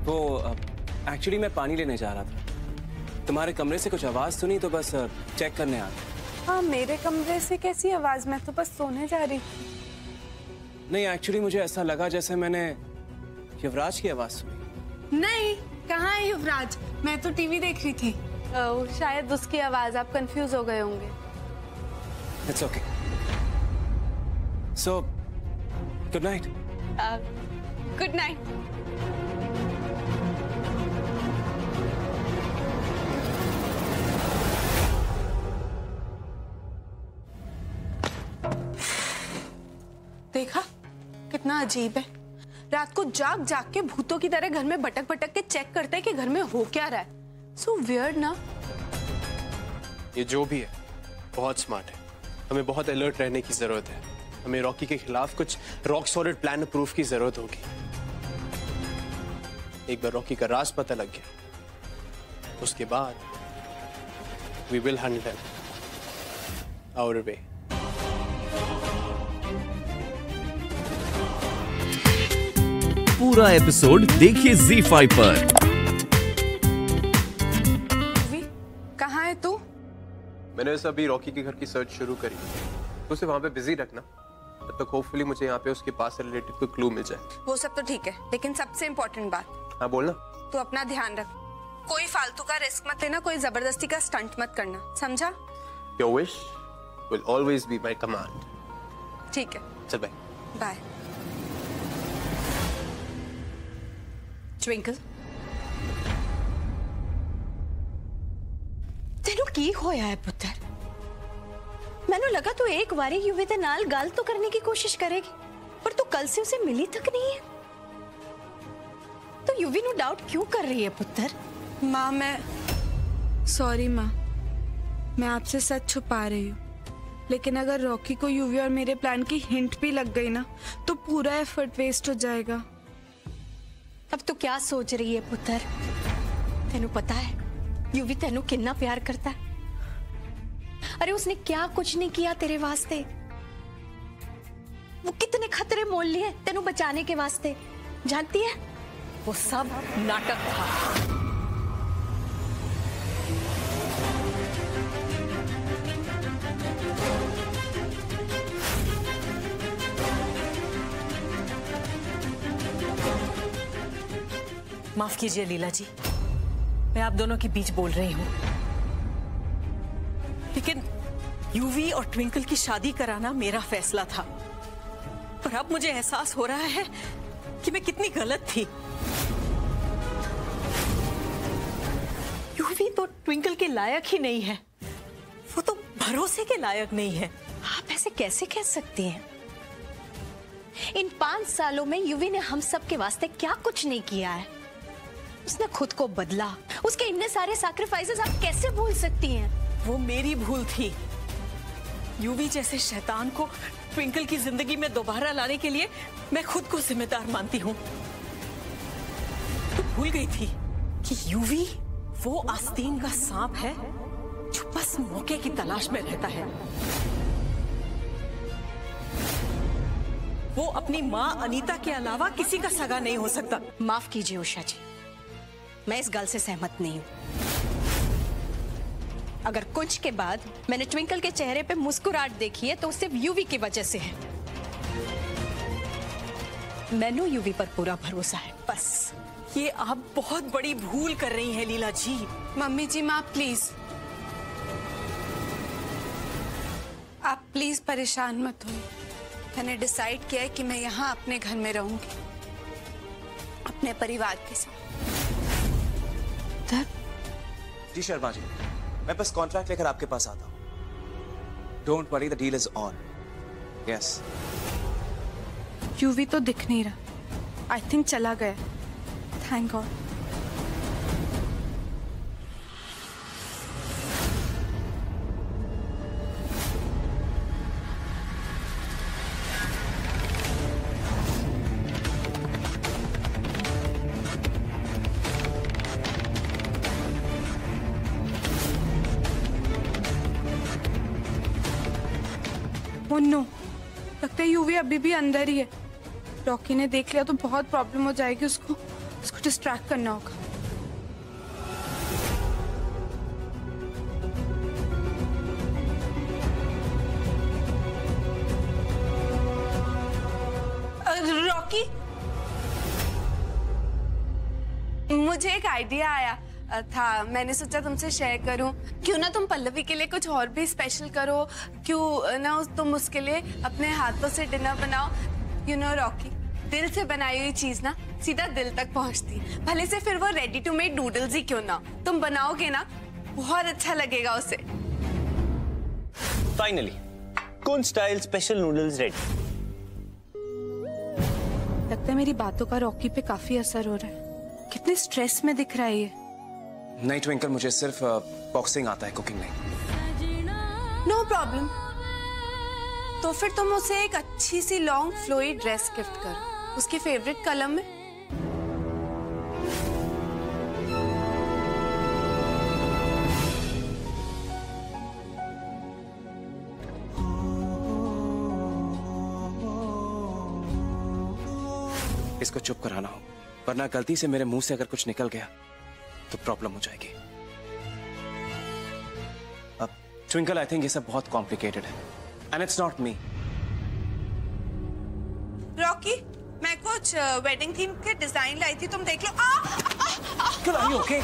वो एक्चुअली मैं पानी लेने जा रहा था। तुम्हारे कमरे से कुछ आवाज सुनी तो बस चेक करने आ गया। हाँ, मेरे कमरे से कैसी आवाज? मैं तो बस सोने जा रही थी। नहीं, एक्चुअली मुझे ऐसा लगा जैसे मैंने युवराज की आवाज सुनी। नहीं, कहाँ है युवराज? मैं तो टीवी देख रही थी। शायद उसकी आवाज, आप कंफ्यूज हो गए होंगे। It's okay. So good night. Good night. देखा कितना अजीब है। रात को जाग जाग के भूतों की तरह घर में भटक भटक के चेक करता है कि घर में हो क्या रहा है। सो वियर्ड ना। ये जो भी है बहुत स्मार्ट है। हमें बहुत अलर्ट रहने की जरूरत है। हमें रॉकी के खिलाफ कुछ रॉक सॉलिड प्लान प्रूफ की जरूरत होगी। एक बार रॉकी का राज पता लग गया उसके बाद we will handle our way. पूरा एपिसोड देखिए ZEE5 पर। कहाँ है तू? मैंने वैसे अभी रॉकी के घर की सर्च शुरू करी, तो उसे वहां पे बिजी रखना। तब तक होपफुली मुझे यहाँ पे उसके पास से रिलेटेड कोई क्लू मिल जाए। वो सब तो ठीक है, लेकिन सबसे इम्पोर्टेंट बात, हाँ बोलना। तू अपना ध्यान रख। कोई फालतू का रिस्क मत लेना, कोई जबरदस्ती का स्टंट मत करना, समझा? Your wish will always be my command. ठीक है, चल बाय। बाय। ट्विंकल, तेनू की होया है पुत्र? मैनू लगा तू एक बारी युवी दे नाल गल तो करने की कोशिश करेगी, पर तू कल से उसे मिली तक नहीं है। तो युवी नु डाउट क्यों कर रही है पुत्र? माँ सॉरी माँ, मैं आपसे सच छुपा रही हूँ। लेकिन अगर रॉकी को यूवी और मेरे प्लान की हिंट भी लग गई ना, तो पूरा एफर्ट वेस्ट हो जाएगा। अब तू क्या सोच रही है पुत्र? तेनू पता है युवी तेनू कितना प्यार करता है। अरे उसने क्या कुछ नहीं किया तेरे वास्ते। वो कितने खतरे मोल लिए तेनू बचाने के वास्ते, जानती है? वो सब नाटक था। माफ कीजिए लीला जी, मैं आप दोनों के बीच बोल रही हूँ, लेकिन यूवी और ट्विंकल की शादी कराना मेरा फैसला था। पर अब मुझे एहसास हो रहा है कि मैं कितनी गलत थी। यूवी तो ट्विंकल के लायक ही नहीं है, वो तो भरोसे के लायक नहीं है। आप ऐसे कैसे कह सकती हैं? इन 5 सालों में युवी ने हम सब के वास्ते क्या कुछ नहीं किया है। उसने खुद को बदला, उसके इतने सारे सैक्रिफाइसेस आप कैसे भूल सकती हैं? वो मेरी भूल थी। यूवी जैसे शैतान को ट्विंकल की जिंदगी में दोबारा लाने के लिए मैं खुद को जिम्मेदार मानती हूँ। तो भूल गई थी कि यूवी वो आस्तीन का सांप है जो बस मौके की तलाश में रहता है। वो अपनी माँ अनीता के अलावा किसी का सगा नहीं हो सकता। माफ कीजिए उषा जी, मैं इस गल से सहमत नहीं हूं। अगर कुछ के बाद मैंने ट्विंकल के चेहरे पे मुस्कुराहट देखी है तो वो सिर्फ यूवी की वजह से है। मैनू यूवी पर पूरा भरोसा है, बस। ये आप बहुत बड़ी भूल कर रही हैं लीला जी। मम्मी जी, माँ प्लीज, आप प्लीज परेशान मत हो। मैंने डिसाइड किया है कि मैं यहाँ अपने घर में रहूंगी, अपने परिवार के साथ। जी शर्मा जी, मैं बस कॉन्ट्रैक्ट लेकर आपके पास आता हूँ। Don't worry, the deal is on. Yes. UV तो दिख नहीं रहा। आई थिंक चला गया। Thank God. ओह नो, लगता है यूवी अभी भी अंदर ही है। रॉकी ने देख लिया तो बहुत प्रॉब्लम हो जाएगी उसको। उसको डिस्ट्रैक्ट करना होगा। रॉकी, मुझे एक आइडिया आया था, मैंने सोचा तुमसे शेयर करूं। क्यों ना तुम पल्लवी के लिए कुछ और भी स्पेशल करो, क्यों ना तुम उसके लिए अपने हाथों से डिनर बनाओ। यू नो रॉकी, दिल से बनाई हुई चीज ना सीधा दिल तक पहुंचती है, भले से फिर वो रेडी टू मेड नूडल्स ही क्यों ना। तुम बनाओगे ना, बहुत अच्छा लगेगा उसे। फाइनली कौन स्टाइल स्पेशल नूडल्स रेडी। लगता है मेरी बातों का रॉकी पे काफी असर हो रहा है। कितने स्ट्रेस में दिख रहा है ये। नहीं ट्विंकल, मुझे सिर्फ बॉक्सिंग आता है, कुकिंग नहीं। No problem. तो फिर तुम उसे एक अच्छी सी लॉन्ग फ्लोई ड्रेस गिफ्ट करो, उसके फेवरेट कलर में। इसको चुप कराना हो, वरना गलती से मेरे मुंह से अगर कुछ निकल गया तो प्रॉब्लम हो जाएगी। अब ट्विंकल, आई थिंक ये सब बहुत कॉम्प्लिकेटेड है and it's not me. Rocky, मैं कुछ वेडिंग थीम के डिजाइन लाई थी, तुम देख लो। Are you okay?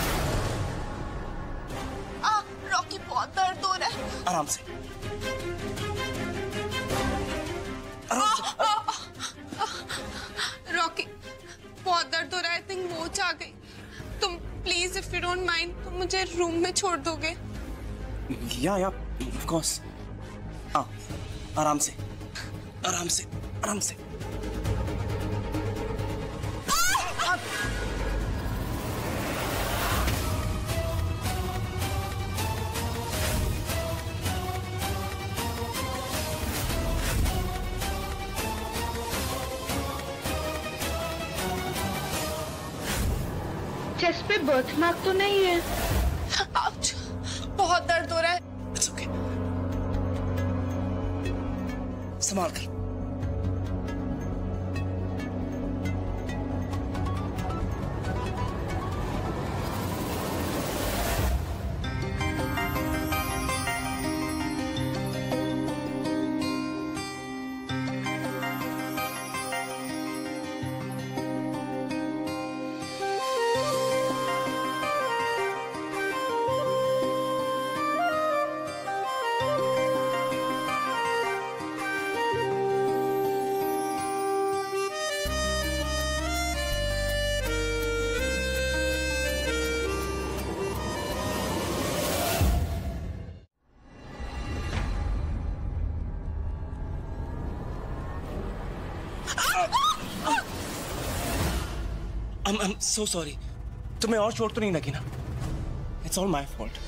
रॉकी, बहुत दर्द हो रहा है। आराम से। रॉकी, बहुत दर्द हो रहा है, आई थिंक मोच आ गई। तुम please, if you don't mind, तुम मुझे रूम में छोड़ दोगे? या ऑफ कोर्स। हाँ, आराम से, आराम से, आराम से। चेस्ट पे बर्थमार्क तो नहीं है? आउच, बहुत दर्द हो रहा है। It's okay. संभाल कर। I'm so sorry. तुम्हें और चोट तो नहीं लगी ना? It's all my fault.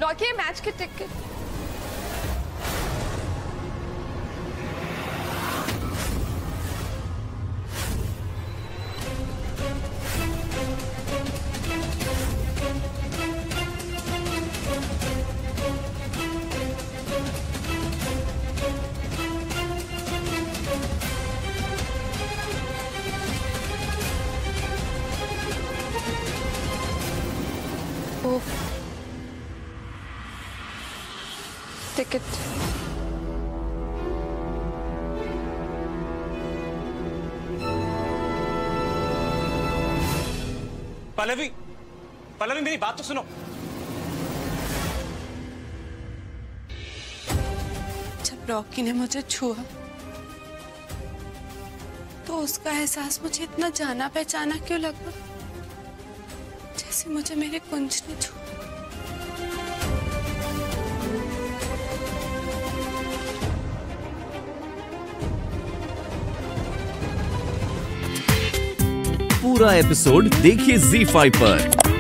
Rocky, match के टिकट। टिकट। पल्लवी, पल्लवी मेरी बात तो सुनो। जब रॉकी ने मुझे छुआ तो उसका एहसास मुझे इतना जाना पहचाना क्यों लगा, जैसे मुझे मेरे कुंज ने छुआ। पूरा एपिसोड देखिए ZEE5 पर।